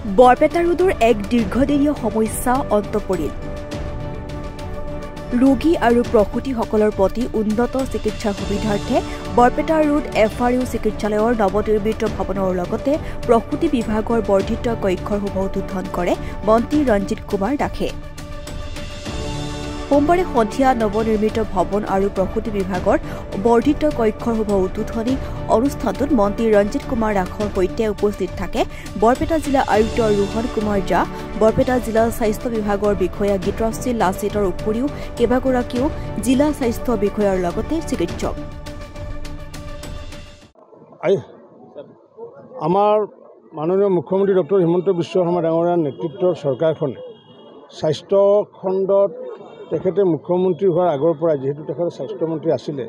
বৰপেটা ৰোডৰ এক দীৰ্ঘদিনীয়া সমস্যা অন্ত পৰিল। ৰোগী আৰু প্ৰসূতিসকলৰ প্ৰতি উন্নত চিকিৎসাৰ সুবিধাৰ্থে বৰপেটা ৰোড FRU চিকিৎসালয়ৰ নৱনিৰ্মিত ভৱনৰ লগতে প্ৰসূতি বিভাগৰ বৰ্ধিত কক্ষৰ শুভ উদ্বোধন কৰে মন্ত্ৰী ৰঞ্জিত কুমাৰ দাসে। সোমবাৰে সন্ধিয়া নৱনিৰ্মিত ভৱন আৰু প্ৰসূতি বিভাগৰ বৰ্ধিত কক্ষৰ শুভ উদ্বোধনী অনুষ্ঠানটোত মন্ত্ৰী ৰঞ্জিত কুমাৰ দাসৰ সৈতে উপস্থিত থাকে বৰপেটা জিলা আয়ুক্ত ৰোহন কুমাৰ জা, বৰপেটা জিলা স্বাস্থ্য বিভাগৰ বিষয়া গীতশ্ৰী লাচিতৰ উপৰিও কেইবাগৰাকীও জিলা স্বাস্থ্য বিষয়াৰ লগতে চিকিৎসক। আমাৰ মাননীয় মুখ্যমন্ত্ৰী ডক্টৰ হিমন্ত বিশ্ব শৰ্মা ডাঙৰীয়াৰ নেতৃত্বৰ চৰকাৰখনে স্বাস্থ্য খণ্ডত তেখেতে মুখ্যমন্ত্ৰী হোৱাৰ আগৰ পৰা যিহেতু তেখেত স্বাস্থ্যমন্ত্ৰী আছিলে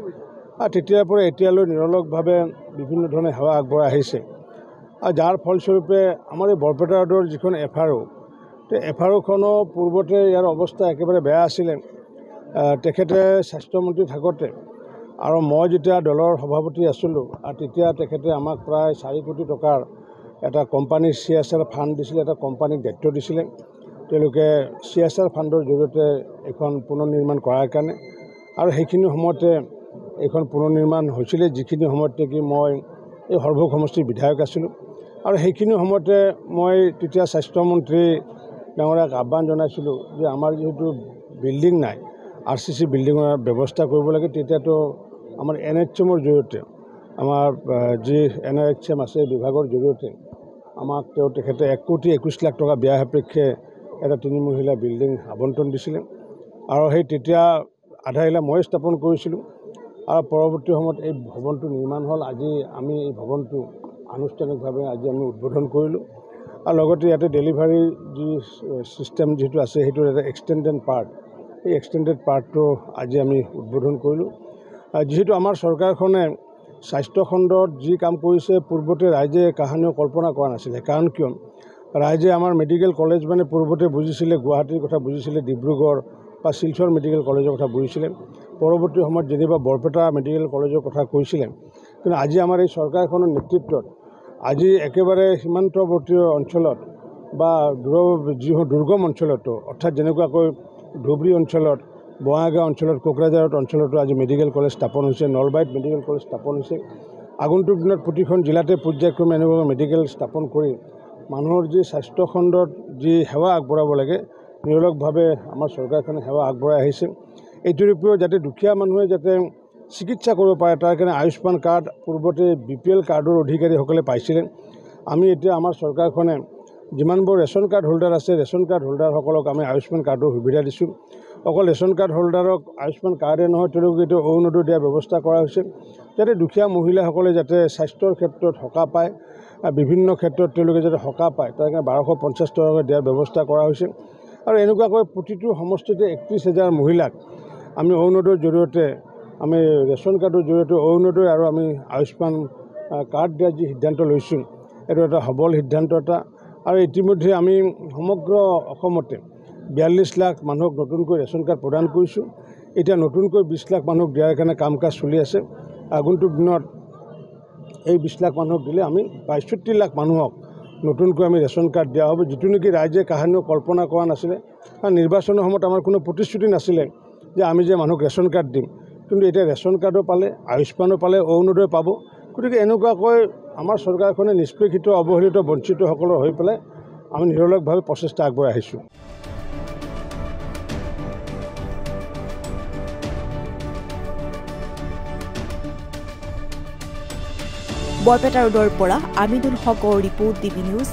আৰু তেতিয়াৰ পৰা এতিয়ালৈ নিৰলসভাৱে বিভিন্ন ধৰণে সেৱা আগবঢ়াই আহিছে আৰু যাৰ ফলস্বৰূপে আমাৰ এই বৰপেটা ৰোডৰ যিখন FRU FRUখনৰ পূৰ্বতে ইয়াৰ অৱস্থা একেবাৰে বেয়া আছিলে। তেখেতে স্বাস্থ্যমন্ত্ৰী থাকোঁতে আৰু মই যেতিয়া দলৰ সভাপতি আছিলোঁ আৰু তেতিয়া তেখেতে আমাক প্ৰায় 4 কোটি টকাৰ এটা কোম্পানীৰ CSR ফাণ্ড দিছিলে, এটা কোম্পানীক দায়িত্ব দিছিলে। তেওঁলোকে CSR ফাণ্ডৰ জৰিয়তে এখন পুনৰ নিৰ্মাণ কৰাৰ কাৰণে আৰু সেইখিনি সময়তে এইখন পুনৰ নিৰ্মাণ হৈছিলে, যিখিনি সময়ত নেকি মই এই সৰভোগ সমষ্টিৰ বিধায়ক আছিলোঁ আৰু সেইখিনি সময়তে মই তেতিয়া স্বাস্থ্যমন্ত্ৰী ডাঙৰীয়াক আহ্বান জনাইছিলোঁ যে আমাৰ যিহেতু বিল্ডিং নাই, RCC বিল্ডিঙৰ ব্যৱস্থা কৰিব লাগে। তেতিয়াতো আমাৰ NHMৰ জৰিয়তে আমাৰ যি NHM আছে বিভাগৰ জৰিয়তে আমাক তেখেতে 1,21 লাখ টকা ব্যয় সাপেক্ষে এটা 3 মহলীয়া বিল্ডিং আবণ্টন দিছিলে আৰু সেই তেতিয়া আধাইলা মই স্থাপন কৰিছিলোঁ আৰু পৰৱৰ্তী সময়ত এই ভৱনটো নিৰ্মাণ হ'ল। আজি আমি এই ভৱনটো আনুষ্ঠানিকভাৱে আজি আমি উদ্বোধন কৰিলোঁ আৰু লগতে ইয়াতে ডেলিভাৰী যি ছিষ্টেম যিটো আছে সেইটোৰ এটা এক্সটেণ্ডেড পাৰ্ট, এই এক্সটেণ্ডেড পাৰ্টটো আজি আমি উদ্বোধন কৰিলোঁ। যিহেতু আমাৰ চৰকাৰখনে স্বাস্থ্য খণ্ডত যি কাম কৰিছে পূৰ্বতে ৰাইজে কাহানিও কল্পনা কৰা নাছিলে। কাৰণ কিয় ৰাইজে আমাৰ মেডিকেল কলেজ মানে পূৰ্বতে বুজিছিলে গুৱাহাটীৰ কথা, বুজিছিলে ডিব্ৰুগড় বা শিলচৰ মেডিকেল কলেজৰ কথা বুজিছিলে, পৰৱৰ্তী সময়ত যেনিবা বৰপেটা মেডিকেল কলেজৰ কথা কৈছিলে। কিন্তু আজি আমাৰ এই চৰকাৰখনৰ নেতৃত্বত আজি একেবাৰে সীমান্তৱৰ্তী অঞ্চলত বা যিবোৰ দুৰ্গম অঞ্চলতো, অৰ্থাৎ যেনেকুৱাকৈ ধুবুৰী অঞ্চলত, বঙাইগাঁও অঞ্চলত, কোকৰাঝাৰত অঞ্চলতো আজি মেডিকেল কলেজ স্থাপন হৈছে, নলবাৰীত মেডিকেল কলেজ স্থাপন হৈছে। আগন্তুক দিনত প্ৰতিখন জিলাতে পৰ্যায়ক্ৰমে এনেকুৱা মেডিকেল স্থাপন কৰি মানুহৰ যি স্বাস্থ্য খণ্ডত যি সেৱা আগবঢ়াব লাগে নিৰলসভাৱে আমাৰ চৰকাৰখনে সেৱা আগবঢ়াই আহিছে। এইটোৰ উপৰিও যাতে দুখীয়া মানুহে যাতে চিকিৎসা কৰিব পাৰে তাৰ কাৰণে আয়ুষ্মান কাৰ্ড পূৰ্বতে BPL কাৰ্ডৰ অধিকাৰীসকলে পাইছিলে। আমি এতিয়া আমাৰ চৰকাৰখনে যিমানবোৰ ৰেচন কাৰ্ড হোল্ডাৰ আছে, ৰেচন কাৰ্ড হোল্ডাৰসকলক আমি আয়ুষ্মান কাৰ্ডৰ সুবিধা দিছোঁ। অকল ৰেচন কাৰ্ড হোল্ডাৰক আয়ুষ্মান কাৰ্ডে নহয়, তেওঁলোকক এতিয়া অৰুণোদয় দিয়াৰ ব্যৱস্থা কৰা হৈছে যাতে দুখীয়া মহিলাসকলে যাতে স্বাস্থ্যৰ ক্ষেত্ৰত সকাহ পায়, বিভিন্ন ক্ষেত্ৰত তেওঁলোকে যাতে সকাহ পায় তাৰ কাৰণে 1250 টকাকৈ দিয়াৰ ব্যৱস্থা কৰা হৈছে। আৰু এনেকুৱাকৈ প্ৰতিটো সমষ্টিতে 31,000 মহিলাক আমি অৰুণোদয়ৰ জৰিয়তে, আমি ৰেচন কাৰ্ডৰ জৰিয়তে অৰুণোদয় আৰু আমি আয়ুষ্মান কাৰ্ড দিয়াৰ যি সিদ্ধান্ত লৈছোঁ এইটো এটা সবল সিদ্ধান্ত এটা। আৰু ইতিমধ্যে আমি সমগ্ৰ অসমতে 42 লাখ মানুহক নতুনকৈ ৰেচন কাৰ্ড প্ৰদান কৰিছোঁ। এতিয়া নতুনকৈ 20 লাখ মানুহক দিয়াৰ কাৰণে কাম কাজ চলি আছে। আগন্তুক দিনত এই 20 লাখ মানুহক দিলে আমি 62 লাখ মানুহক নতুনকৈ আমি ৰেচন কাৰ্ড দিয়া হ'ব, যিটো নেকি ৰাইজে কাহানিও কল্পনা কৰা নাছিলে। কাৰণ নিৰ্বাচনৰ সময়ত আমাৰ কোনো প্ৰতিশ্ৰুতি নাছিলে যে আমি যে মানুহক ৰেচন কাৰ্ড দিম, কিন্তু এতিয়া ৰেচন কাৰ্ডো পালে, আয়ুষ্মানো পালে, অৰুণোদয় পাব। গতিকে এনেকুৱাকৈ আমাৰ চৰকাৰখনে নিষ্পেষিত, অৱহেলিত, বঞ্চিতসকলৰ হৈ পেলাই আমি নিৰলসভাৱে প্ৰচেষ্টা আগবঢ়াই আহিছোঁ। বৰপেটা ৰোডৰ পৰা আমিনুল হকৰ ৰিপৰ্ট, DB নিউজ।